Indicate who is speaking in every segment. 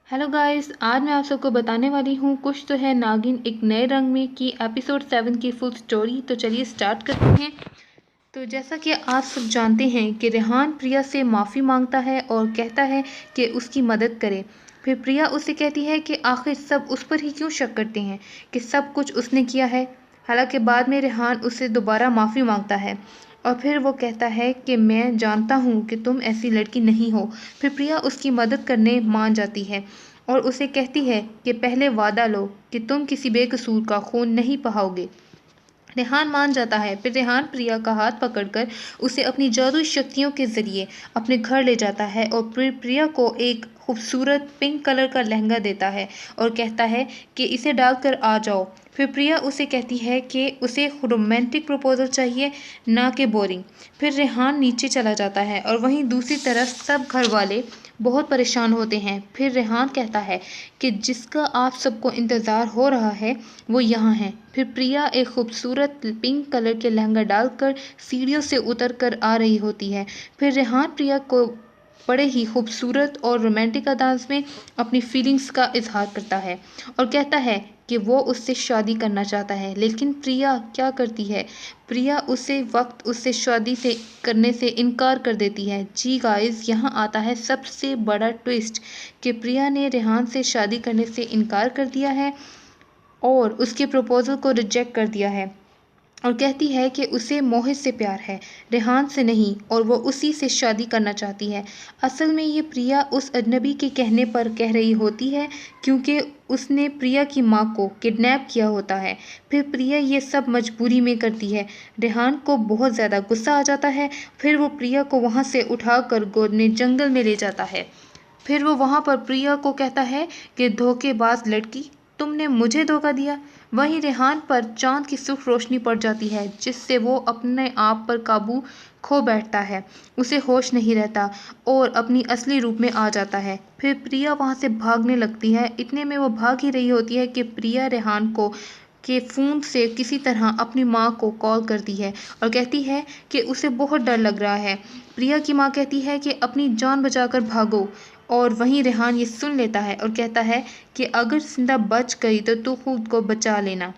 Speaker 1: Hello guys, आज मैं आप सबको बताने वाली हूँ कुछ तो है नागिन एक नए रंग में की एपिसोड 7 की फुल स्टोरी। तो चलिए स्टार्ट करते हैं। तो जैसा कि आप सब जानते हैं कि रेहान प्रिया से माफ़ी मांगता है और कहता है कि उसकी मदद करे। फिर प्रिया उसे कहती है कि आखिर सब उस पर ही क्यों शक करते हैं कि सब कुछ उसने किया है। हालांकि बाद में रेहान उससे दोबारा माफ़ी मांगता है और फिर वो कहता है कि मैं जानता हूँ कि तुम ऐसी लड़की नहीं हो। फिर प्रिया उसकी मदद करने मान जाती है और उसे कहती है कि पहले वादा लो कि तुम किसी बेकसूर का खून नहीं बहाओगे। रेहान मान जाता है। फिर रेहान प्रिया का हाथ पकड़कर उसे अपनी जादुई शक्तियों के ज़रिए अपने घर ले जाता है और फिर प्रिया को एक खूबसूरत पिंक कलर का लहंगा देता है और कहता है कि इसे डालकर आ जाओ। फिर प्रिया उसे कहती है कि उसे रोमांटिक प्रपोजल चाहिए, ना कि बोरिंग। फिर रेहान नीचे चला जाता है और वहीं दूसरी तरफ सब घर वाले बहुत परेशान होते हैं। फिर रेहान कहता है कि जिसका आप सबको इंतज़ार हो रहा है वो यहाँ है। फिर प्रिया एक खूबसूरत पिंक कलर के लहंगा डालकर सीढ़ियों से उतर कर आ रही होती है। फिर रेहान प्रिया को बड़े ही खूबसूरत और रोमांटिक अंदाज में अपनी फीलिंग्स का इजहार करता है और कहता है कि वो उससे शादी करना चाहता है। लेकिन प्रिया क्या करती है, प्रिया उससे शादी से करने से इनकार कर देती है। जी गाइस, यहाँ आता है सबसे बड़ा ट्विस्ट कि प्रिया ने रेहान से शादी करने से इनकार कर दिया है और उसके प्रपोजल को रिजेक्ट कर दिया है और कहती है कि उसे मोहित से प्यार है, रेहान से नहीं, और वो उसी से शादी करना चाहती है। असल में ये प्रिया उस अजनबी के कहने पर कह रही होती है क्योंकि उसने प्रिया की माँ को किडनैप किया होता है। फिर प्रिया ये सब मजबूरी में करती है। रेहान को बहुत ज़्यादा गुस्सा आ जाता है। फिर वो प्रिया को वहाँ से उठाकर गोद में जंगल में ले जाता है। फिर वो वहाँ पर प्रिया को कहता है कि धोखेबाज लड़की, तुमने मुझे धोखा दिया। वहीं रेहान पर चांद की सुर्ख रोशनी पड़ जाती है जिससे वो अपने आप पर काबू खो बैठता है। उसे होश नहीं रहता और अपनी असली रूप में आ जाता है। फिर प्रिया वहाँ से भागने लगती है। इतने में वो भाग ही रही होती है कि प्रिया रेहान को के फ़ोन से किसी तरह अपनी माँ को कॉल करती है और कहती है कि उसे बहुत डर लग रहा है। प्रिया की माँ कहती है कि अपनी जान बचाकर भागो और वहीं रेहान ये सुन लेता है और कहता है कि अगर जिंदा बच गई तो तू खुद को बचा लेना।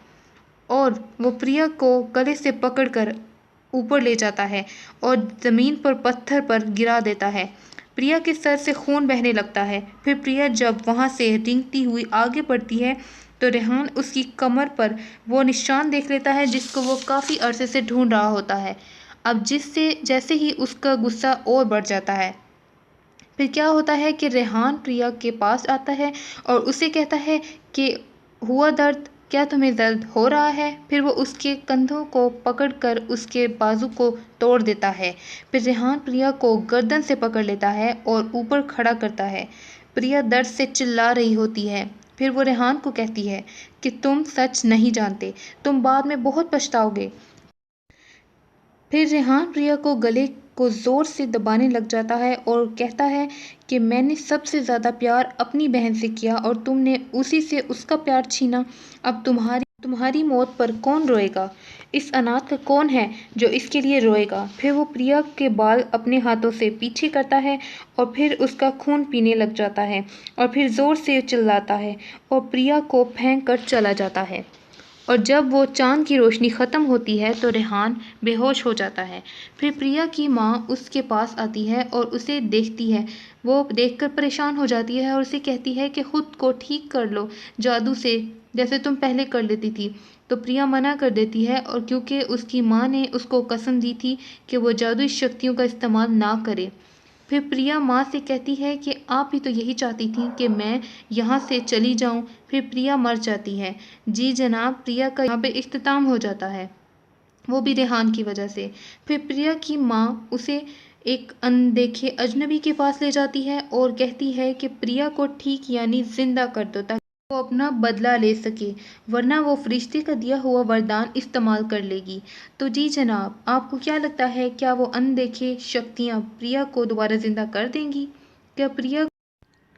Speaker 1: और वो प्रिया को गले से पकड़कर ऊपर ले जाता है और ज़मीन पर पत्थर पर गिरा देता है। प्रिया के सर से खून बहने लगता है। फिर प्रिया जब वहाँ से रेंगती हुई आगे बढ़ती है तो रेहान उसकी कमर पर वो निशान देख लेता है जिसको वो काफ़ी अरसे से ढूंढ रहा होता है। अब जिससे जैसे ही उसका गुस्सा और बढ़ जाता है, फिर क्या होता है कि रेहान प्रिया के पास आता है और उसे कहता है कि हुआ दर्द, क्या तुम्हें दर्द हो रहा है। फिर वो उसके कंधों को पकड़कर उसके बाजू को तोड़ देता है। फिर रेहान प्रिया को गर्दन से पकड़ लेता है और ऊपर खड़ा करता है। प्रिया दर्द से चिल्ला रही होती है। फिर वो रेहान को कहती है कि तुम सच नहीं जानते, तुम बाद में बहुत पछताओगे। फिर रेहान प्रिया को गले को ज़ोर से दबाने लग जाता है और कहता है कि मैंने सबसे ज़्यादा प्यार अपनी बहन से किया और तुमने उसी से उसका प्यार छीना। अब तुम्हारी मौत पर कौन रोएगा? इस अनाथ का कौन है जो इसके लिए रोएगा? फिर वो प्रिया के बाल अपने हाथों से पीछे करता है और फिर उसका खून पीने लग जाता है और फिर ज़ोर से चिल्लाता है और प्रिया को फेंक कर चला जाता है। और जब वो चाँद की रोशनी ख़त्म होती है तो रेहान बेहोश हो जाता है। फिर प्रिया की माँ उसके पास आती है और उसे देखती है। वो देखकर परेशान हो जाती है और उसे कहती है कि खुद को ठीक कर लो जादू से, जैसे तुम पहले कर लेती थी। तो प्रिया मना कर देती है और क्योंकि उसकी माँ ने उसको कसम दी थी कि वो जादुई शक्तियों का इस्तेमाल ना करे। फिर प्रिया माँ से कहती है कि आप भी तो यही चाहती थी कि मैं यहाँ से चली जाऊँ। फिर प्रिया मर जाती है। जी जनाब, प्रिया का यहाँ पे इख्तिताम हो जाता है, वो भी रेहान की वजह से। फिर प्रिया की माँ उसे एक अनदेखे अजनबी के पास ले जाती है और कहती है कि प्रिया को ठीक यानी जिंदा कर दो ताकि वो अपना बदला ले सके, वरना वो फरिश्ते का दिया हुआ वरदान इस्तेमाल कर लेगी। तो जी जनाब, आपको क्या लगता है, क्या वो अनदेखे शक्तियाँ प्रिया को दोबारा ज़िंदा कर देंगी? क्या प्रिया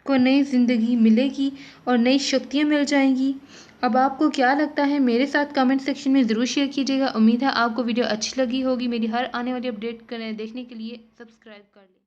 Speaker 1: को नई ज़िंदगी मिलेगी और नई शक्तियाँ मिल जाएंगी? अब आपको क्या लगता है, मेरे साथ कमेंट सेक्शन में ज़रूर शेयर कीजिएगा। उम्मीद है आपको वीडियो अच्छी लगी होगी। मेरी हर आने वाली अपडेट देखने के लिए सब्सक्राइब कर लें।